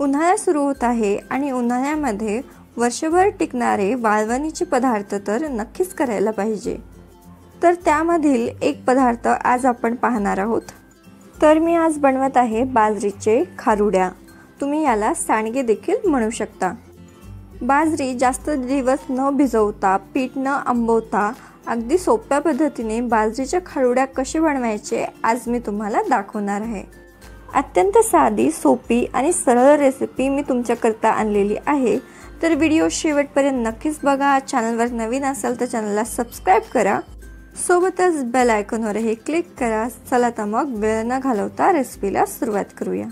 उन्हाळा सुरू होत आहे आणि उन्हाळ्यामध्ये वर्षभर टिकणारे वाळवणीचे पदार्थ तर नक्कीच करायला पाहिजे। तर त्यामधील एक पदार्थ आज आपण पाहणार आहोत। तर मी आज बनवत आहे बाजरीचे खारुड्या। तुम्ही याला सांडगे देखील म्हणू शकता। बाजरी जास्त दिवस न भिजवता पीठ न आंबवता अगदी सोप्या पद्धतीने बाजरीच्या खारुड्या कसे बनवायचे आज मी तुम्हाला दाखवणार आहे। अत्यंत साधी, सोपी आणि सरळ रेसिपी मी तुमच्याकरता आणलेली आहे। तर व्हिडिओ शेवटपर्यंत नक्कीच बघा। चॅनलवर नवीन असाल तर चॅनलला सबस्क्राइब करा, सोबतच बेल आयकॉनवरही क्लिक करा। चला तर मग वेळ न घालवता रेसिपीला सुरुवात करूया।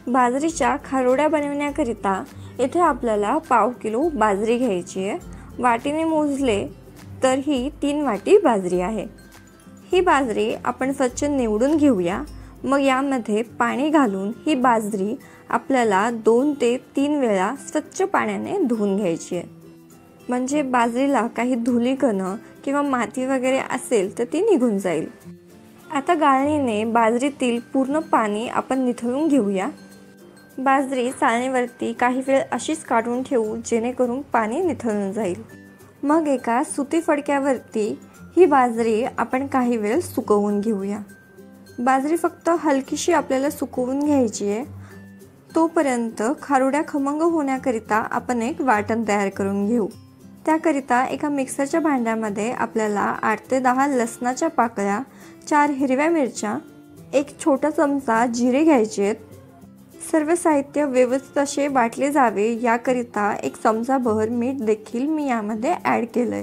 बाजरीच्या खारुड्या बनवण्याकरिता इथे आपल्याला पाव किलो बाजरी घ्यायची आहे। वाटीने मोजले तर ही 3 वाटी बाजरी आहे। ही बाजरी आपण स्वच्छ निवडून घेऊया। मग यामध्ये पाणी घालून ही बाजरी आपल्याला 2 ते 3 वेळा स्वच्छ पाण्याने धुवून घ्यायची आहे, म्हणजे बाजरीला काही धुलीकण किंवा माती वगैरे असेल तर ती निघून जाईल। आता गाळणीने बाजरीतील पूर्ण पाणी आपण निथळून घेऊया। बाजरी चाळणीवरती काही वेळ अशीच काढून ठेवू जेणेकरून पाणी निथळून जाईल। मग एका सुती फडक्यावरती ही बाजरी आपण काही वेळ सुकवून घेऊया। बाजरी फक्त हलकीशी आपल्याला सुकवून घ्यायची आहे। तोपर्यंत खारुड्या खमंग होण्याकरिता आपण एक वाटण तयार करून घेऊ। त्याकरिता एका मिक्सरच्या भांड्यामध्ये आपल्याला 8 ते 10 लसणाच्या पाकळ्या, 4 हिरव्या मिरच्या, एक छोटा चमचा जिरे घ्यायचे आहेत। सर्व साहित्य व्यवस्थित असे वाटले जावे याकरिता एक चमचाभर मीठ देखील मी यामध्ये ॲड केलंय।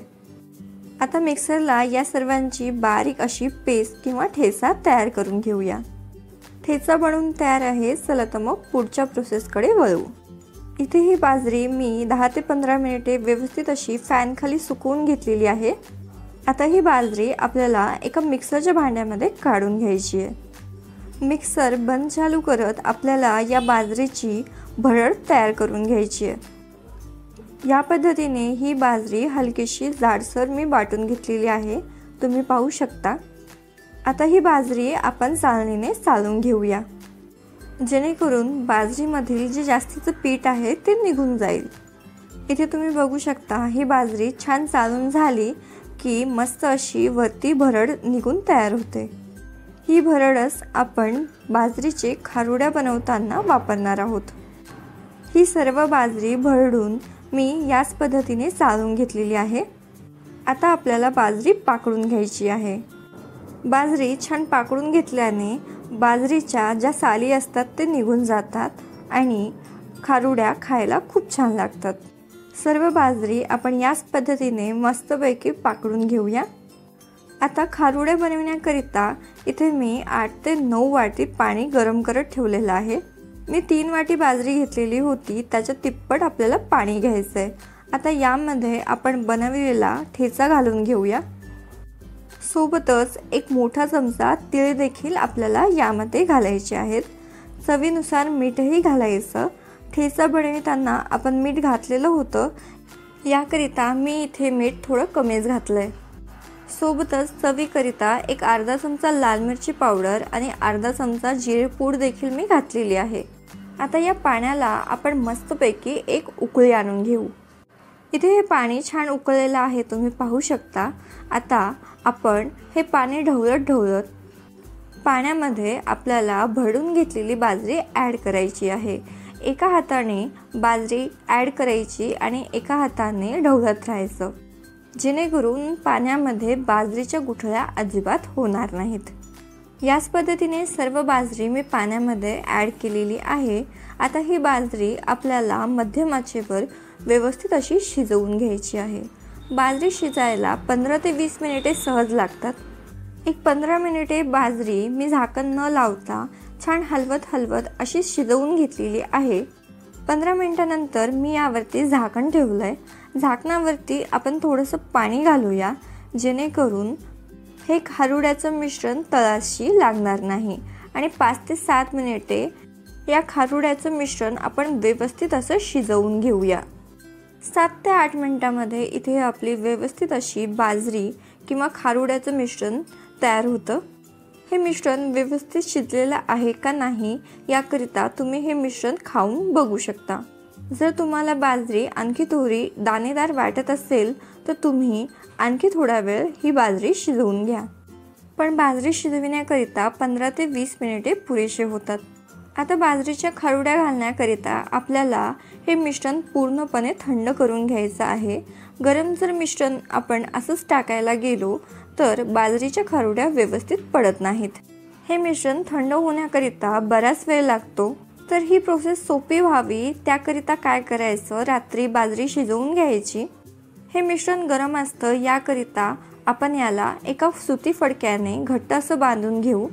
आता मिक्सरला या सर्वांची बारीक अशी पेस्ट किंवा ठेचा तयार करून घेऊया। ठेचा बनवून तयार आहे। चला तर मग पुढच्या प्रोसेसकडे वळू। इथे ही बाजरी मी 10 ते 15 मिनिटे व्यवस्थित अशी फॅन खाली सुकवून घेतलेली आहे। आता ही बाजरी आपल्याला एका मिक्सरच्या भांड्यामध्ये काढून घ्यायची आहे। मिक्सर बंद चालू करत आपल्याला या बाजरीची भरड तयार करून घ्यायची आहे। या पद्धतीने ही बाजरी हलकीशी जाडसर मी वाटून घेतलेली आहे, तुम्ही पाहू शकता। आता ही बाजरी आपण चाळणीने चाळून घेऊया, जेणेकरून बाजरीमधील जे जास्तीचं पीठ आहे ते निघून जाईल। इथे तुम्ही बघू शकता ही बाजरी छान चाळून झाली की मस्त अशी वरती भरड निघून तयार होते। ही भरडच आपण बाजरीचे खारुड्या बनवताना वापरणार आहोत। ही सर्व बाजरी भरडून मी याच पद्धतीने चाळून घेतलेली आहे। आता आपल्याला बाजरी पाकडून घ्यायची आहे। बाजरी छान पाकडून घेतल्याने बाजरीच्या ज्या साली असतात ते निघून जातात आणि खारुड्या खायला खूप छान लागतात। सर्व बाजरी आपण याच पद्धतीने मस्तपैकी पाकडून घेऊया। आता खारुड्या बनवण्याकरिता इथे मी 8 ते 9 वाटी पाणी गरम करत ठेवलेलं आहे। मी 3 वाटी बाजरी घेतलेली होती, त्याच्या तिप्पट आपल्याला पाणी घ्यायचं आहे। आता यामध्ये आपण बनवलेला ठेचा घालून घेऊया। सोबतच एक मोठा चमचा तीळ देखील आपल्याला यामध्ये घालायचे आहेत। चवीनुसार मीठही घालायचं। ठेचा बनवताना आपण मीठ घातलेलं होतं, याकरिता मी इथे मीठ थोडं कमीच घातलंय। सोबतच चवीकरिता एक अर्धा चमचा लाल मिरची पावडर आणि अर्धा चमचा जिरे पूड देखील मी घातलेली आहे। आता या पाण्याला आपण मस्तपैकी एक उकळी आणून घेऊ। इथे हे पाणी छान उकळलेलं आहे, तुम्ही पाहू शकता। आता आपण हे पाणी ढवळत पाण्यामध्ये आपल्याला भरडून घेतलेली बाजरी ॲड करायची आहे। एका हाताने बाजरी ॲड करायची आणि एका हाताने ढवळत राहायचं, जेणेकरून पाण्यामध्ये बाजरीच्या गुठळ्या अजिबात होणार नाहीत। याच पद्धतीने सर्व बाजरी मी पाण्यामध्ये ॲड केलेली आहे। आता ही बाजरी आपल्याला मध्यम आचेवर व्यवस्थित अशी शिजवून घ्यायची आहे। बाजरी शिजायला 15 ते 20 मिनिटे सहज लागतात। एक 15 मिनिटे बाजरी मी झाकण न लावता छान हलवत अशी शिजवून घेतलेली आहे। 15 मिनिटानंतर मी यावरती झाकण ठेवलंय। झाकणावरती आपण थोडंसं पाणी घालूया, जेणेकरून हे खारुड्याचं मिश्रण तळाशी लागणार नाही आणि 5 ते 7 मिनिटे या खारुड्याचं मिश्रण आपण व्यवस्थित असं शिजवून घेऊया। 7 ते 8 मिनिटांमध्ये इथे आपली व्यवस्थित अशी बाजरी किंवा खारुड्याचं मिश्रण तयार होतं। हे मिश्रण व्यवस्थित शिजलेलं आहे का नाही याकरिता तुम्ही हे मिश्रण खाऊन बघू शकता। जर तुम्हाला बाजरी आणखी थोडी दाणेदार वाटत असेल तर तुम्ही आणखी थोडा वेळ ही बाजरी शिजवून घ्या, पण बाजरी शिजविण्याकरिता 15 ते 20 मिनिटे पुरेसे होतात। आता बाजरीच्या खारुड्या घालण्याकरिता आपल्याला हे मिश्रण पूर्णपणे थंड करून घ्यायचं आहे। गरम जर मिश्रण आपण असंच टाकायला गेलो तर बाजरीच्या खारुड्या व्यवस्थित पडत नाहीत। हे मिश्रण थंड होण्याकरिता बराच वेळ लागतो, तर ही प्रोसेस सोपी व्हावी त्याकरिता काय करायचं, रात्री बाजरी शिजवून घ्यायची। हे मिश्रण गरम असतं याकरिता आपण याला एका सुती फडक्याने घट्ट असं बांधून घेऊ,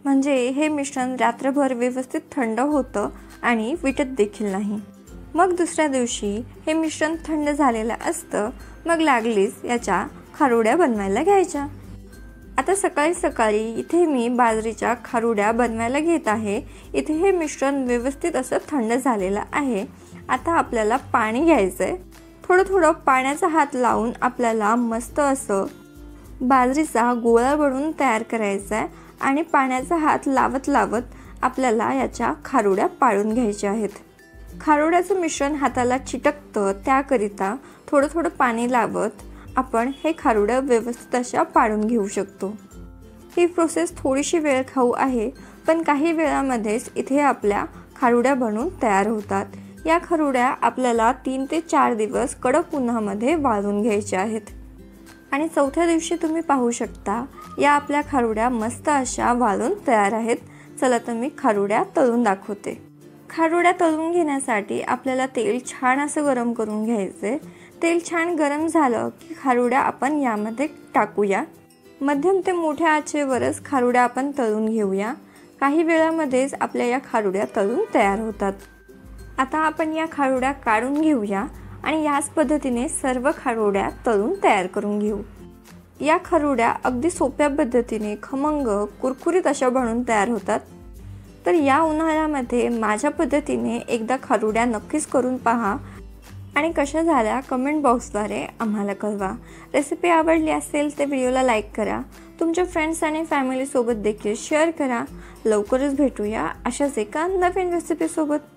म्हणजे हे मिश्रण रात्रभर व्यवस्थित थंड होतं आणि विटत देखील नाही। मग दुसऱ्या दिवशी हे मिश्रण थंड झालेलं असतं, मग लागलीच याच्या खारुड्या बनवायला घ्यायच्या। आता सकाळी सकाळी इथे मी बाजरीच्या खारुड्या बनवायला घेत आहे। इथे हे मिश्रण व्यवस्थित असं थंड झालेलं आहे। आता आपल्याला पाणी घ्यायचंय, थोडं थोडं पाण्याचा हात लावून आपल्याला मस्त असं बाजरीचा गोळा बनवून तयार करायचा आहे आणि पाण्याचा हात लावत लावत आपल्याला याच्या खारुड्या पाडून घ्यायच्या आहेत। खारुड्याचं मिश्रण हाताला चिटकतं त्याकरिता थोडं थोडं पाणी लावत आपण हे खारुड्या व्यवस्थित अशा पाडून घेऊ शकतो। ही प्रोसेस थोडीशी वेळ खाऊ आहे, पण काही वेळामध्येच इथे आपल्या खारुड्या बनून तयार होतात। या खारुड्या आपल्याला 3 ते 4 दिवस कडक उन्हामध्ये वाळवून घ्यायच्या आहेत आणि चौथ्या दिवशी तुम्ही पाहू शकता या आपल्या खारुड्या मस्त अशा वाळून तयार आहेत। चला तर मी खारुड्या तळून दाखवते। खारुड्या तळून घेण्यासाठी आपल्याला तेल छान असं गरम करून घ्यायचे। तेल छान गरम झालं की खारुड्या आपण यामध्ये टाकूया। मध्यम ते मोठ्या आचेवरच खारुड्या आपण तळून घेऊया। काही वेळामध्येच आपल्या या खारुड्या तळून तयार होतात। आता आपण या खारुड्या काढून घेऊया आणि याच पद्धतीने सर्व खारुड्या तळून तयार करून घेऊ। या खारुड्या अगदी सोप्या पद्धतीने खमंग कुरकुरीत अशा बनून तयार होतात। तर या उन्हाळ्यामध्ये माझ्या पद्धतीने एकदा खारुड्या नक्कीच करून पहा आणि कशा झाल्या कमेंट बॉक्सद्वारे आम्हाला कळवा। रेसिपी आवडली असेल तर व्हिडिओला लाईक करा, तुमच्या फ्रेंड्स आणि फॅमिली सोबत देखील शेअर करा। लवकरच भेटूया अशाच एका नवीन रेसिपी सोबत।